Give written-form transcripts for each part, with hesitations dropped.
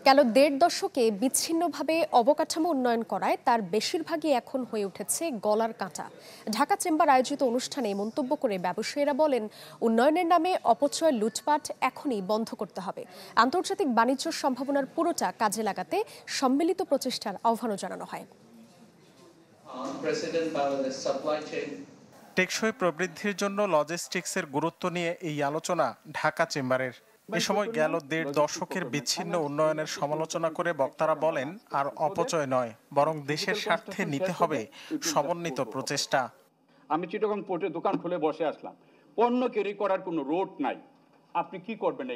গেল দেড় দশকে বিচ্ছিন্নভাবে অবকাঠামো উন্নয়ন করায় তার বেশিরভাগই এখন হয়ে উঠেছে গলার কাঁটা। ঢাকা চেম্বার আয়োজিত অনুষ্ঠানে মন্তব্য করে ব্যবসায়ীরা বলেন, উন্নয়নের নামে অপচয় লুটপাট এখনই বন্ধ করতে হবে। আন্তর্জাতিক বাণিজ্য সম্ভাবনার পুরোটা কাজে লাগাতে সম্মিলিত প্রচেষ্টার আহ্বানও জানানো হয়। টেকসই প্রবৃদ্ধির জন্য লজিস্টিক্সের গুরুত্ব নিয়ে এই আলোচনা ঢাকা চেম্বারের। এ সময় গেল দেড় দশকের বিচ্ছিন্ন উন্নয়নের সমালোচনা করে বক্তারা বলেন, আর অপচয় নয়, বরং দেশের স্বার্থে নিতে হবে সমন্বিত প্রচেষ্টা। আমি চিটাগং পোর্টে দোকান খুলে বসে আসলাম, পণ্য ক্যারি করার কোনো রোড নাই। আপনি কি করবেন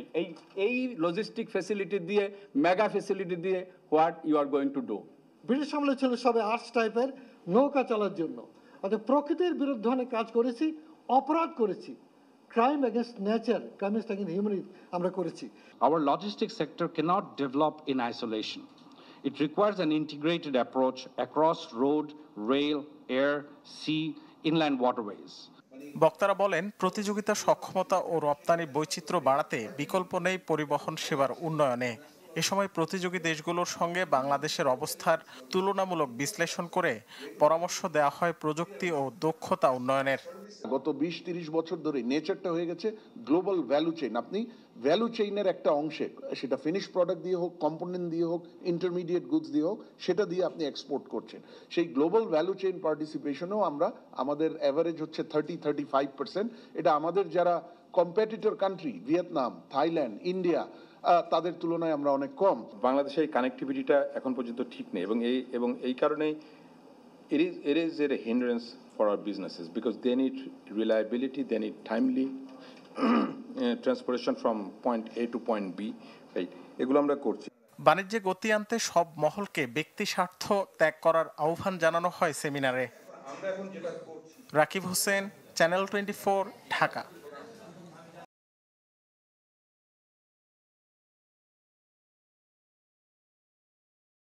এই লজিস্টিক ফ্যাসিলিটি দিয়ে, মেগা ফ্যাসিলিটি দিয়ে what you are going to do? British আমলে ছিল সবে আর্টস টাইপের নৌকা চালার জন্য। অর্থাৎ প্রকৃতির বিরুদ্ধে অনেক কাজ করেছি, অপরাধ করেছি, crime against nature, crime against humanity আমরা করেছি। Our logistics sector cannot develop in isolation. It requires an integrated approach across road, rail, air, sea, inland waterways. বক্তারা বলেন, প্রতিযোগিতা সক্ষমতা ও রপ্তানি বৈচিত্র্য বাড়াতে বিকল্প নেই পরিবহন সেবার উন্নয়নে। এ সময় প্রতিযোগী দেশগুলোর সঙ্গে বাংলাদেশের অবস্থার তুলনামূলক বিশ্লেষণ করে পরামর্শ দেওয়া হয় প্রযুক্তি ও দক্ষতা উন্নয়নের। গত 20-30 বছর ধরে নেচারটা হয়ে গেছে গ্লোবাল ভ্যালু চেইন। আপনি ভ্যালু চেইনের একটা অংশে, সেটা ফিনিশ প্রোডাক্ট দিয়ে হোক, কম্পোনেন্ট দিয়ে হোক, ইন্টারমিডিয়েট গুডস দিয়ে হোক, সেটা দিয়ে আপনি এক্সপোর্ট করছেন। সেই গ্লোবাল ভ্যালু চেইন পার্টিসিপেশনেও আমরা, আমাদের অ্যাভারেজ হচ্ছে 30-35%। এটা আমাদের যারা competitor country, Vietnam, Thailand, India, তাদের তুলনায় আমরা অনেক কম। বাংলাদেশের কানেক্টিভিটিটা এখন পর্যন্ত ঠিক নেই, এবং এই কারণেই it is a hindrance for our businesses because they need reliability, they need timely transportation from point A to point B, right? এগুলো আমরা করছি। বাণিজ্যে গতি আনতে সব মহলকে ব্যক্তি স্বার্থ ত্যাগ করার আহ্বান জানানো হয় সেমিনারে। রাকিব হোসেন, চ্যানেল 24, ঢাকা।